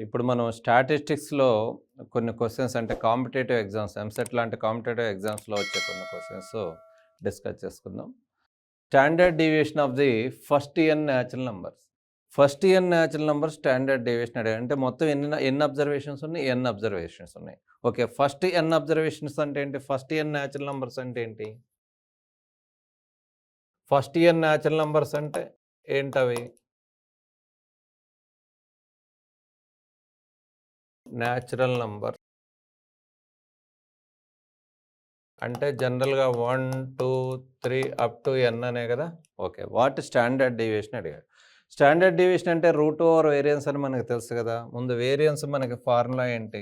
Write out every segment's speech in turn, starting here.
ఇప్పుడు మనం స్టాటిస్టిక్స్‌లో కొన్ని క్వెషన్స్ అంటే కాంపిటేటివ్ ఎగ్జామ్స్, ఎంసెట్ లాంటి కాంపిటేటివ్ ఎగ్జామ్స్‌లో వచ్చే కొన్ని క్వెషన్స్ డిస్కస్ చేసుకుందాం. Standard deviation of the first n natural numbers. First n natural number standard deviation అడిగారు. అంటే మొత్తం ఎన్ని అబ్జర్వేషన్స్ ఉన్నాయి? n అబ్జర్వేషన్స్ ఉన్నాయి. ఓకే. ఫస్ట్ n అబ్జర్వేషన్స్ అంటే ఏంటి? ఫస్ట్ n న్యాచురల్ నంబర్స్ అంటే ఏంటి? ఫస్ట్ n న్యాచురల్ నంబర్స్ అంటే ఏంటవి? న్యాచురల్ నంబర్ అంటే జనరల్‌గా 1, 2, 3 అప్ టు n అనే కదా! ఓకే. వాట్ స్టాండర్డ్ డీవియేషన్ అడిగాడు. స్టాండర్డ్ డీవియేషన్ అంటే రూట్ ఓవర్ వేరియన్స్ అని మనకు తెలుసు కదా! ముందు వేరియన్స్ మనకి ఫార్ములా ఏంటి?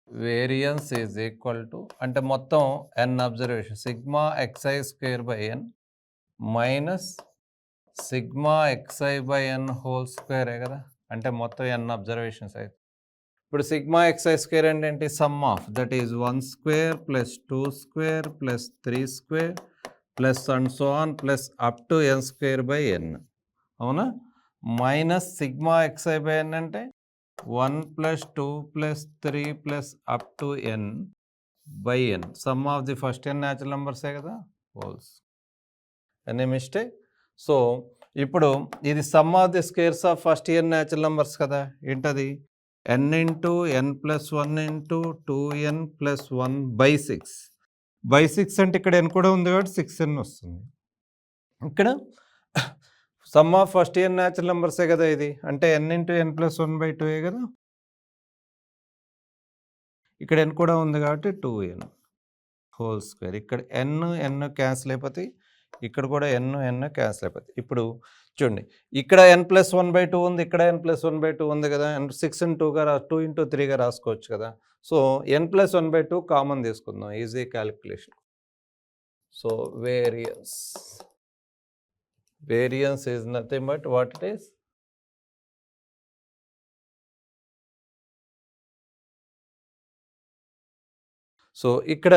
వేరియన్స్ ఈజ్ ఈక్వల్ టు అంటే మొత్తం n observation sigma xi square by n minus sigma xi by n whole స్క్వేరే కదా! అంటే మొత్తం n అబ్జర్వేషన్స్ అయితే. ఇప్పుడు సిగ్మా xi స్క్వేర్ అంటే ఏంటి? Sum of that is 1 square plus 2 square plus 3 square plus and so on plus up to n square by n. అవునా? Minus sigma xi by n అంటే 1 plus 2 plus 3 plus up to n by n. Sum of the first n natural నంబర్సే కదా! హోల్స్. Any mistake? So ఇప్పుడు ఇది sum of the squares of first n natural numbers కదా! ఏంటది? n into n plus 1 into 2n plus 1 by 6. By 6 అంటే ఇక్కడ n కూడా ఉంది కాబట్టి 6n వస్తుంది. ఇక్కడ sum of first n natural నంబర్సే కదా ఇది. అంటే n into n plus 1 by 2 కదా! ఇక్కడ n కూడా ఉంది కాబట్టి 2n హోల్ స్క్వేర్. ఇక్కడ n క్యాన్సిల్ అయిపోతాయి. ఇక్కడ కూడా n క్యాన్సిల్ అయిపోతాయి. ఇప్పుడు చూడండి, ఇక్కడ n ప్లస్ 1 బై 2 ఉంది, ఇక్కడ n ప్లస్ 1 బై 2 ఉంది కదా! 6 2గా 2 ఇంటూ 3గా రాసుకోవచ్చు కదా! So n plus 1 by 2 common తీసుకుందాం. Easy calculation. So variance is nothing but what it is? So ఇక్కడ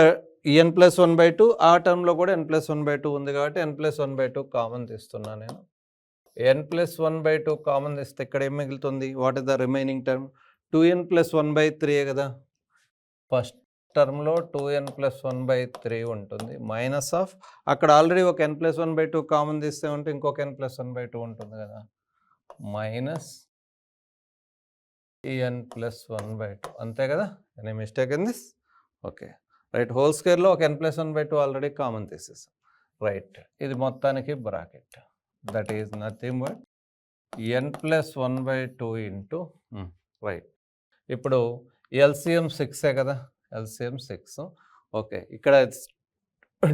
n ప్లస్ 1 బై 2 ఆ టర్మ్లో కూడా n ప్లస్ 1 బై 2 ఉంది కాబట్టి n ప్లస్ 1 బై 2 కామన్ తీస్తున్నాను నేను. n ప్లస్ 1 బై 2 కామన్ తీస్తే ఇక్కడ ఏం మిగులుతుంది? What is the remaining term? 2n plus 1 by 3 కదా! ఫస్ట్ టర్మ్లో 2n ప్లస్ 1 బై 3 ఉంటుంది. మైనస్ ఆఫ్ అక్కడ ఆల్రెడీ ఒక n ప్లస్ 1 బై 2 కామన్ తీస్తే ఉంటే ఇంకొక n ప్లస్ 1 బై 2 ఉంటుంది కదా! మైనస్ n ప్లస్ 1 బై 2 అంతే కదా! Any mistake in this? Okay. Right. Whole స్క్వేర్లో ఒక n plus 1 by 2 already common తీసేసాం. రైట్. ఇది మొత్తానికి bracket. That is nothing but n plus 1 by 2 into right. ఇప్పుడు ఎల్సిఎం 6ఏ కదా! ఎల్సిఎం 6. ఓకే. ఇక్కడ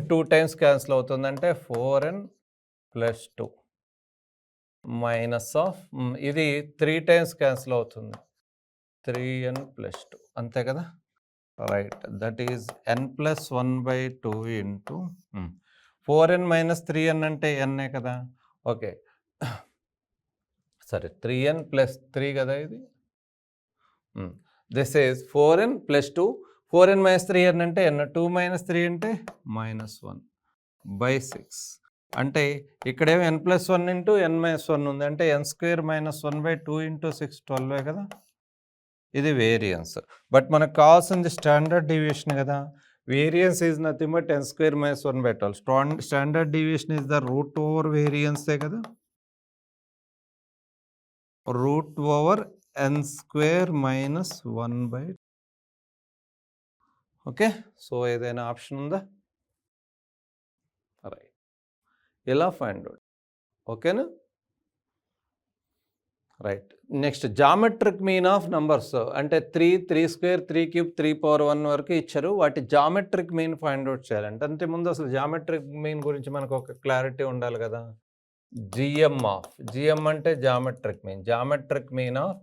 2 టైమ్స్ క్యాన్సిల్ అవుతుందంటే 4n ప్లస్ 2 మైనస్ ఆఫ్ ఇది 3 టైమ్స్ క్యాన్సిల్ అవుతుంది. 3n ప్లస్ 2 అంతే కదా! Right. That is n plus 1 by 2 into 4n minus 3n అంటే n కదా! ఓకే. సరే 3n ప్లస్ 3 కదా ఇది. This is 4n plus 2. 4n minus 3n అంటే n. 2 మైనస్ 3 అంటే మైనస్ 1 బై 6. అంటే ఇక్కడేమో n plus 1 into n minus 1 ఉంది. అంటే n square minus 1 by 2 into 6 12 కదా! ఇది వేరియన్స్. బట్ మనకు కావాల్సింది స్టాండర్డ్ డీవియేషన్ కదా! Variance is nothing but n square minus 1 by 12. Standard deviation is the root over వేరియన్సే కదా! Root over n square minus 1 by. Okay. So ఏదైనా option ఉందా? Right. ఇలా ఫైండ్ అవుట్. ఓకేనా? Right. Next geometric mean of numbers అంటే 3, 3 square, 3 cube, 3 power 1 వరకు ఇచ్చారు. వాటి జామెట్రిక్ మీన్ ఫైండ్ అవుట్ చేయాలంటే అంతే ముందు అసలు జామెట్రిక్ మీన్ గురించి మనకు ఒక క్లారిటీ ఉండాలి కదా! జిఎం అంటే geometric mean. Geometric mean of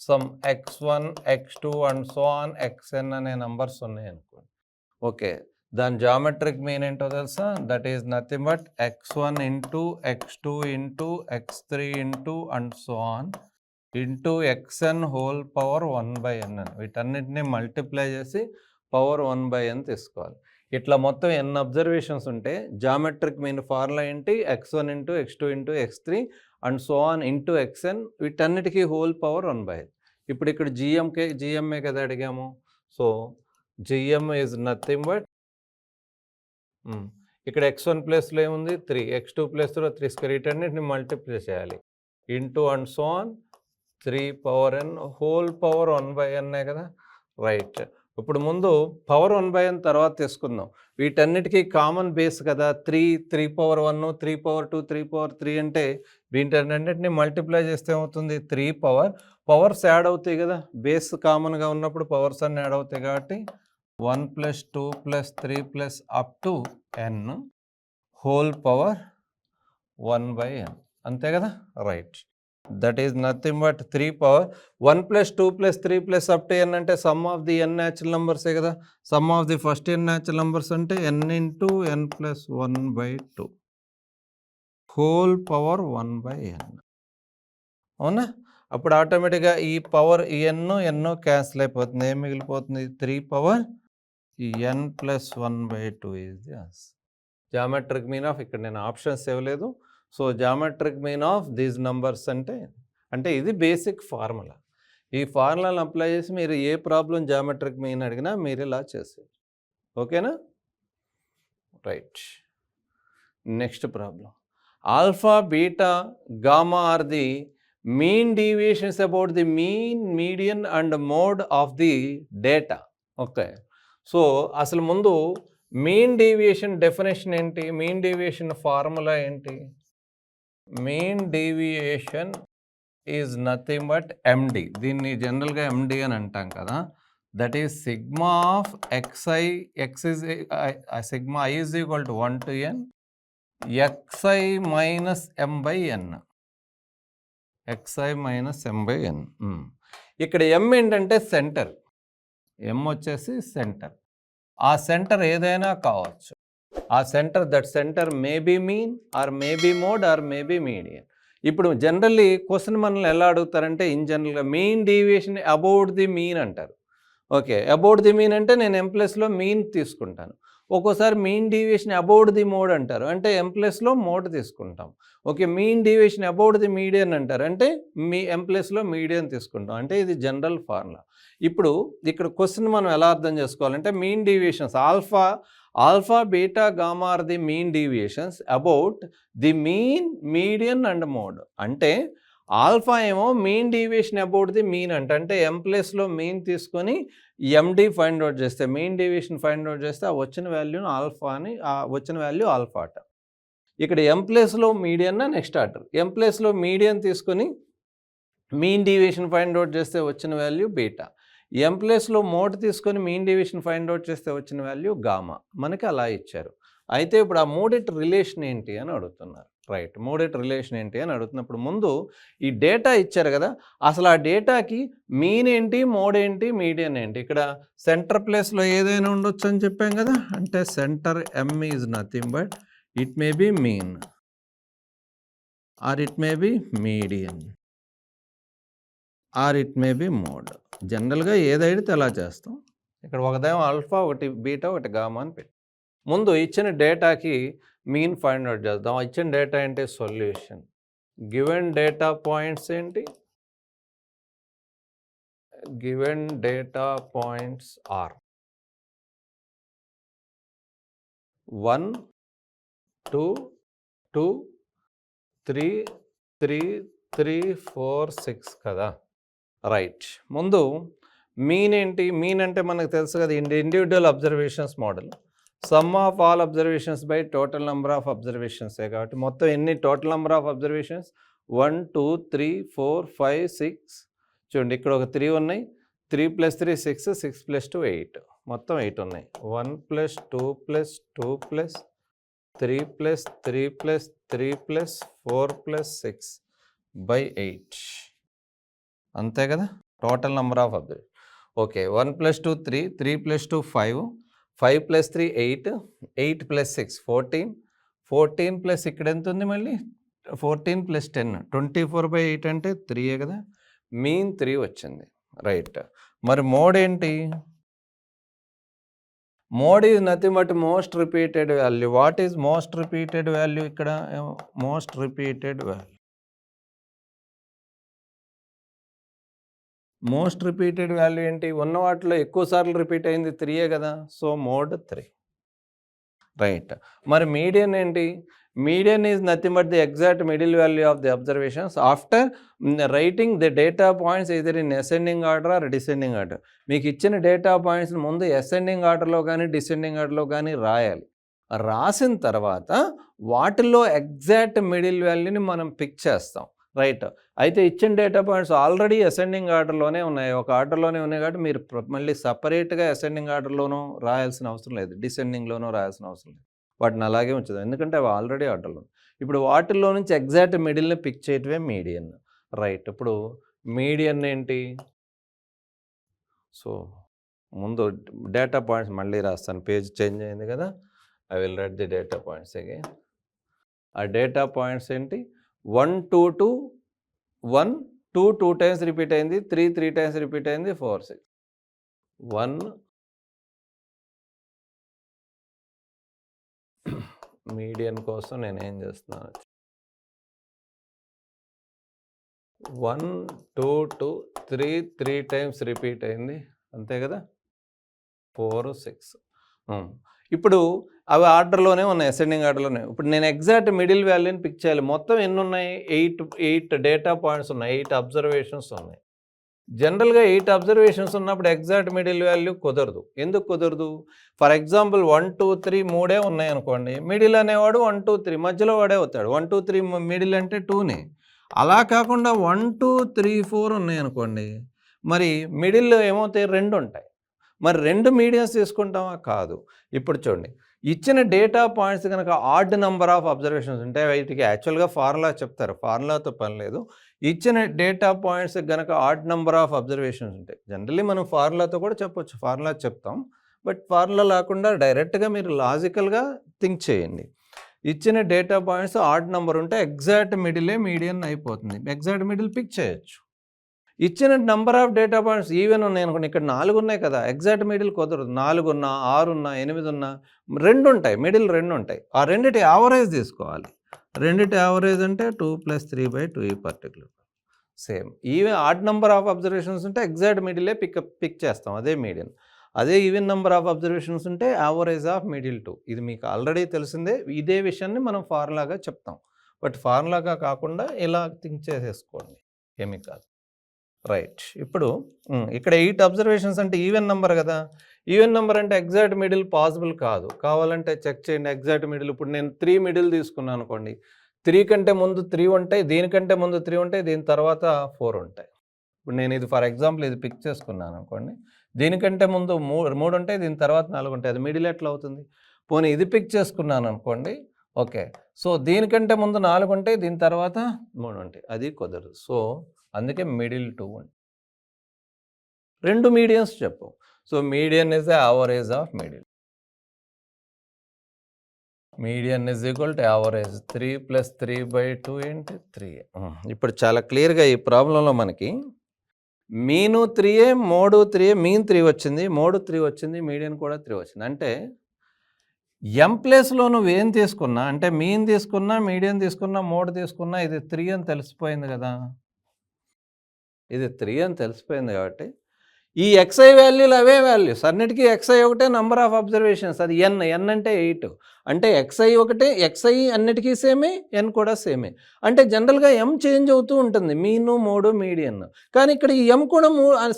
some x1, x2 and so on xn అనే నంబర్స్ ఉన్నాయనుకోండి. ఓకే. దాని జామెట్రిక్ మీన్ ఏంటో తెలుసా? That is nothing but x1 into x2 into x3 into and so on into xn whole power 1 by n అని వీటన్నిటిని multiply చేసి power 1 by n తీసుకోవాలి. ఇట్లా మొత్తం n అబ్జర్వేషన్స్ ఉంటే జామెట్రిక్ మీన్ ఫార్ములా ఏంటి x1 into x2 into x3 and so on into xn వీటన్నిటికీ whole power 1/n. ఇప్పుడు ఇక్కడ జిఎంఏ కదా అడిగాము. So GM is nothing but ఇక్కడ x1 ప్లేస్లో ఏముంది 3, x2 ప్లేస్లో 3 స్క్వేర్, వీటన్నిటిని మల్టిప్లై చేయాలి into and so on 3 power n whole power 1/n కదా. రైట్. ఇప్పుడు ముందు పవర్ 1/n తర్వాత తీసుకుందాం. వీటన్నిటికీ కామన్ బేస్ కదా 3 పవర్ 1, 3 పవర్ 2, 3 పవర్ 3 అంటే వీటన్నిటిని మల్టిప్లై చేస్తే ఏమవుతుంది 3 పవర్స్ యాడ్ అవుతాయి కదా, బేస్ కామన్గా ఉన్నప్పుడు పవర్స్ అన్నీ యాడ్ అవుతాయి కాబట్టి 1 + 2 + 3 + up to n whole power 1/n అంతే కదా. Right. That is nothing but 3 power 1 + 2 + 3 + up to n అంటే sum of the n natural నెంబర్సే కదా. Sum of the first n natural numbers అంటే n into n + 1/2 whole power 1/n అవునా. అప్పుడు ఆటోమేటిక్గా ఈ పవర్ ఈ n క్యాన్సిల్ అయిపోతుంది. ఏం మిగిలిపోతుంది 3 power n + 1/2 is the answer. Geometric mean of ఇక్కడ నేను ఆప్షన్స్ ఇవ్వలేదు. So geometric mean of these numbers అంటే ఇది బేసిక్ ఫార్ములా. ఈ ఫార్ములాను అప్లై చేసి మీరు ఏ ప్రాబ్లం జామెట్రిక్ మీన్ అడిగినా మీరు ఇలా చేసేది. ఓకేనా. Right. Next problem. Alpha beta gamma are the mean deviations about the mean median and mode of the data. Okay. So అసలు ముందు మీన్ డీవియేషన్ డెఫినేషన్ ఏంటి, మీన్ డీవియేషన్ ఫార్ములా ఏంటి. Mean deviation is nothing but MD. దీన్ని జనరల్గా MD అని అంటాం కదా. That is sigma of xi sigma i is equal to 1 to n xi minus m/n. xi minus m/n. ఇక్కడ m ఏంటంటే centre, m వచ్చేసి centre. ఆ సెంటర్ ఏదైనా కావచ్చు. ఆ centre that centre may be mean or may be mode or may be median. ఇప్పుడు generally question మనల్ని ఎలా అడుగుతారంటే ఇన్ జనరల్గా mean deviation about the mean అంటారు. ఓకే. అబౌట్ ది మీన్ అంటే నేను m+లో మీన్ తీసుకుంటాను. ఒక్కోసారి mean deviation about the mode అంటారు, అంటే m+లో మోడ్ తీసుకుంటాం. Okay. Mean deviation about the median అంటారు, అంటే m+లో మీడియన్ తీసుకుంటాం. అంటే ఇది జనరల్ ఫార్ములా. ఇప్పుడు ఇక్కడ క్వశ్చన్ మనం ఎలా అర్థం చేసుకోవాలంటే mean deviations alpha beta gamma are the mean deviations about the mean median and mode. అంటే ఆల్ఫా ఏమో mean deviation about the mean అంటే m+లో మీన్ తీసుకొని ఎండి ఫైండ్ అవుట్ చేస్తే, మీన్ డీవియేషన్ ఫైండ్ అవుట్ చేస్తే ఆ వచ్చిన వాల్యూను ఆల్ఫా అని, ఆ వచ్చిన వాల్యూ ఆల్ఫా అట. ఇక్కడ m+లో మీడియన్ నెక్స్ట్ ఆర్డర్, m+లో మీడియన్ తీసుకొని మీన్ డీవియేషన్ ఫైండ్ అవుట్ చేస్తే వచ్చిన వాల్యూ బీటా, m+లో మోడ్ తీసుకొని మీన్ డీవియేషన్ ఫైండ్ అవుట్ చేస్తే వచ్చిన వాల్యూ గామా. మనకి అలా ఇచ్చారు. అయితే ఇప్పుడు ఆ మూడిటి రిలేషన్ ఏంటి అని అడుగుతున్నారు. రైట్. మూడిటి రిలేషన్ ఏంటి అని అడుగుతున్నప్పుడు ముందు ఈ డేటా ఇచ్చారు కదా, అసలు ఆ డేటాకి మీన్ ఏంటి, మోడ్ ఏంటి, మీడియన్ ఏంటి. ఇక్కడ సెంటర్ ప్లేస్లో ఏదైనా ఉండొచ్చు అని చెప్పాం కదా, అంటే centre m is nothing but it may be mean or it may be median or it may be mode. జనరల్గా ఏదైతే అలా చేస్తాం. ఇక్కడ ఒకదేమో ఆల్ఫా, ఒకటి బీటా, ఒకటి గామా అని పెట్టి ముందు ఇచ్చిన డేటాకి మీన్ ఫైండ్ అవుట్ చేద్దాం. ఇచ్చిన డేటా ఏంటి సొల్యూషన్. గివెన్ డేటా పాయింట్స్ ఏంటి, గివెన్ డేటా పాయింట్స్ ఆర్ 1 2 2 3 3 3 4 6 కదా. రైట్. ముందు మీన్ ఏంటి, మీన్ అంటే మనకు తెలుసు కదా ఇండివిజువల్ అబ్జర్వేషన్స్ మోడల్. Sum of all observations by total number of అబ్జర్వేషన్సే కాబట్టి మొత్తం ఎన్ని టోటల్ నెంబర్ ఆఫ్ అబ్జర్వేషన్స్ 1 2 3 4 5 6. చూడండి ఇక్కడ ఒక 3 ఉన్నాయి, 3 + 3 6, 6 + 2 8, మొత్తం 8 ఉన్నాయి. 1 + 2 + 2 + 3 + 3 + 3 + 4 + 6 by 8 అంతే కదా total number of observation. Okay. 1 + 2 3, 3 + 2 5, 5 + 3 8, 8 + 6 14, 14 plus ఇక్కడ ఎంత ఉంది మళ్ళీ 14 + 10 24/8 అంటే 3 కదా. మీన్ 3 వచ్చింది. రైట్. మరి మోడ్ ఏంటి, mode is nothing but most repeated value. What is most repeated value? ఇక్కడ most repeated value. Most repeated value ఏంటి? ఉన్న వాటిలో ఎక్కువ సార్లు రిపీట్ అయింది 3 కదా. So mode 3. రైట్. మరి మీడియన్ ఏంటి? Median is nothing but the exact middle value of the observations after writing the data points either in ascending order or descending order. మీకు ఇచ్చిన డేటా పాయింట్స్ ముందు అసెండింగ్ ఆర్డర్లో కానీ descending ఆర్డర్లో కానీ రాయాలి. రాసిన తర్వాత వాటిల్లో ఎగ్జాక్ట్ మిడిల్ వాల్యూని మనం పిక్ చేస్తాం. రైట్. అయితే ఇచ్చిన డేటా పాయింట్స్ ఆల్రెడీ అసెండింగ్ ఆర్డర్లోనే ఉన్నాయి, ఒక ఆర్డర్లోనే ఉన్నాయి కాబట్టి మీరు మళ్ళీ సపరేట్గా అసెండింగ్ ఆర్డర్లోనూ రాయాల్సిన అవసరం లేదు, డిసెండింగ్లోనూ రాయాల్సిన అవసరం లేదు. వాటిని అలాగే ఉంచుదాం ఎందుకంటే అవి ఆల్రెడీ ఆర్డర్లో. ఇప్పుడు వాటిల్లో నుంచి ఎగ్జాక్ట్ మిడిల్ని పిక్ చేయటమే మీడియన్. రైట్. ఇప్పుడు మీడియన్ ఏంటి? సో ముందు డేటా పాయింట్స్ మళ్ళీ రాస్తాను, పేజ్ చేంజ్ అయింది కదా. I will write the data points again. ఆ డేటా పాయింట్స్ ఏంటి? 1 2 2 1 2 2 టైమ్స్ రిపీట్ అయింది, 3 3 టైమ్స్ రిపీట్ అయింది, 4 6 1 మీడియన్ కోసం నేను ఏం చేస్తున్నాను, 1 2 2 3 3 టైమ్స్ రిపీట్ అయింది అంతే కదా, 4 6. ఇప్పుడు అవి ఆర్డర్లోనే ఉన్నాయి, అసెండింగ్ ఆర్డర్లోనే. ఇప్పుడు నేను ఎగ్జాక్ట్ మిడిల్ వాల్యూని పిక్ చేయాలి. మొత్తం ఎన్ని ఉన్నాయి? 8 డేటా పాయింట్స్ ఉన్నాయి, 8 అబ్జర్వేషన్స్ ఉన్నాయి. జనరల్గా 8 అబ్జర్వేషన్స్ ఉన్నప్పుడు ఎగ్జాక్ట్ మిడిల్ వాల్యూ కుదరదు. ఎందుకు కుదరదు? ఫర్ ఎగ్జాంపుల్ 1 2 3 3 ఉన్నాయి అనుకోండి, మిడిల్ అనేవాడు 1 2 3 మధ్యలో వాడే అవుతాడు. 1 2 3 మిడిల్ అంటే 2నే. అలా కాకుండా 1 2 3 4 ఉన్నాయి అనుకోండి, మరి మిడిల్లో ఏమవుతాయి? 2 ఉంటాయి. మరి 2 మీడియన్స్ తీసుకుంటామా? కాదు. ఇప్పుడు చూడండి, ఇచ్చిన డేటా పాయింట్స్ కనుక ఆడ్ నెంబర్ ఆఫ్ అబ్జర్వేషన్స్ ఉంటే వీటికి యాక్చువల్గా ఫార్ములా చెప్తారు, ఫార్ములాతో పని లేదు. ఇచ్చిన డేటా పాయింట్స్ కనుక ఆడ్ నెంబర్ ఆఫ్ అబ్జర్వేషన్స్ ఉంటాయి. జనరల్లీ మనం ఫార్ములాతో కూడా చెప్పొచ్చు, ఫార్ములా చెప్తాం. బట్ ఫార్ములా లేకుండా డైరెక్ట్గా మీరు లాజికల్గా థింక్ చేయండి. ఇచ్చిన డేటా పాయింట్స్ ఆడ్ నెంబర్ ఉంటే ఎగ్జాక్ట్ మిడిలే మీడియన్ అయిపోతుంది, ఎగ్జాక్ట్ మిడిల్ పిక్ చేయొచ్చు. ఇచ్చిన number of data points even ఉన్నాయి అనుకోండి, ఇక్కడ 4 ఉన్నాయి కదా, ఎగ్జాక్ట్ మిడిల్ కుదరదు. 4 ఉన్నా, 6 ఉన్నా, 8 ఉన్నా 2 ఉంటాయి, మిడిల్ 2 ఉంటాయి. ఆ రెండిటి యావరేజ్ తీసుకోవాలి. రెండిటి యావరేజ్ అంటే 2 + 3/2 ఈ particular. Same even odd number of observations ఉంటే ఎగ్జాక్ట్ మిడిలే పిక్ చేస్తాం, అదే మీడియన్. అదే ఈవెన్ నెంబర్ ఆఫ్ అబ్జర్వేషన్స్ ఉంటే యావరేజ్ ఆఫ్ మిడిల్ 2. ఇది మీకు ఆల్రెడీ తెలిసిందే. ఇదే విషయాన్ని మనం ఫార్ములాగా చెప్తాం. బట్ ఫార్ములాగా కాకుండా ఇలా థింక్ చేసేసుకోండి, ఏమీ కాదు. రైట్. ఇప్పుడు ఇక్కడ 8 అబ్జర్వేషన్స్ అంటే ఈవెన్ నెంబర్ కదా. ఈవెన్ నెంబర్ అంటే ఎగ్జాక్ట్ మిడిల్ పాసిబుల్ కాదు. కావాలంటే చెక్ చేయండి ఎగ్జాక్ట్ మిడిల్. ఇప్పుడు నేను 3 మిడిల్ తీసుకున్నాను అనుకోండి, 3 కంటే ముందు 3 ఉంటాయి, దీనికంటే ముందు 3 ఉంటాయి, దీని తర్వాత 4 ఉంటాయి. ఇప్పుడు నేను ఇది ఫర్ ఎగ్జాంపుల్ ఇది పిక్ చేసుకున్నాను అనుకోండి, దీనికంటే ముందు 3 ఉంటాయి, దీని తర్వాత 4 ఉంటాయి. అది మిడిల్ ఎట్లా అవుతుంది? పోనీ ఇది పిక్ చేసుకున్నాను అనుకోండి, ఓకే, సో దీనికంటే ముందు 4 ఉంటాయి, దీని తర్వాత 3 ఉంటాయి, అది కుదరదు. సో అందుకే మిడిల్ 2 ఉంది. 2 మీడియన్స్ చెప్పు. So median is the average of middle. Median is equal to average. 3 + 3/2 ఏంటి? 3. ఇప్పుడు చాలా క్లియర్గా ఈ ప్రాబ్లంలో మనకి మీను 3 మోడు 3 మీన్ 3 వచ్చింది, మోడు 3 వచ్చింది, మీడియన్ కూడా 3 వచ్చింది. అంటే ఎం ప్లేస్లో నువ్వేం తీసుకున్నా, అంటే మీన్ తీసుకున్నా, మీడియన్ తీసుకున్నా, మోడ్ తీసుకున్నా ఇది 3 అని తెలిసిపోయింది కదా. ఇది 3 అని తెలిసిపోయింది కాబట్టి ఈ ఎక్స్ఐ వాల్యూలు అవే వాల్యూస్, అన్నిటికీ ఎక్స్ఐ ఒకటే, నెంబర్ ఆఫ్ అబ్జర్వేషన్స్ అది ఎన్ అంటే 8. అంటే ఎక్స్ఐ ఒకటే, ఎక్స్ఐ అన్నిటికీ సేమే, ఎన్ కూడా సేమే. అంటే జనరల్గా ఎం చేంజ్ అవుతూ ఉంటుంది, మీను మోడు మీడియన్. కానీ ఇక్కడ ఈ ఎం కూడా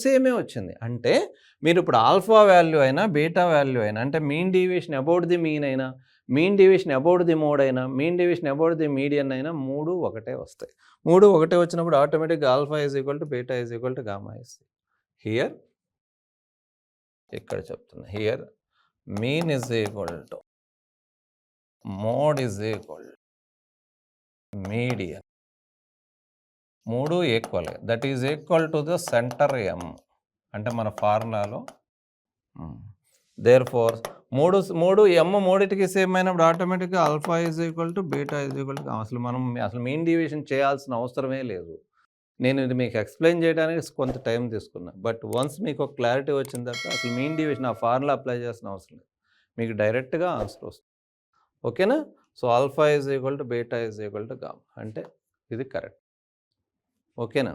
సేమే వచ్చింది. అంటే మీరు ఇప్పుడు ఆల్ఫా వాల్యూ అయినా బీటా వాల్యూ అయినా, అంటే mean deviation about the mean అయినా, mean deviation about the mode అయినా, mean deviation about the median అయినా 3 ఒకటే వస్తాయి. 3 ఒకటే వచ్చినప్పుడు ఆటోమేటిక్గా alpha is equal to beta is equal to gamma is. Here ఇక్కడ చెప్తున్నా, here mean is equal to mode is equal median. 3 equal, that is equal to the center M. అంటే మన ఫార్ములాలో దేర్ ఫోర్ 3 ఎమ్ మూడిటికి సేమ్ అయినప్పుడు ఆటోమేటిక్గా alpha is equal to beta is equal to. అసలు mean deviation చేయాల్సిన అవసరమే లేదు. నేను ఇది మీకు ఎక్స్ప్లెయిన్ చేయడానికి కొంత టైం తీసుకున్నా. బట్ వన్స్ మీకు ఒక క్లారిటీ వచ్చిన తర్వాత అసలు మీన్ డీవియేషన్ ఆ ఫార్ములా అప్లై చేసిన అవసరం లేదు. మీకు డైరెక్ట్గా ఆన్సర్ వస్తుంది. ఓకేనా? So alpha is equal to beta is equal to gamma అంటే ఇది కరెక్ట్. ఓకేనా?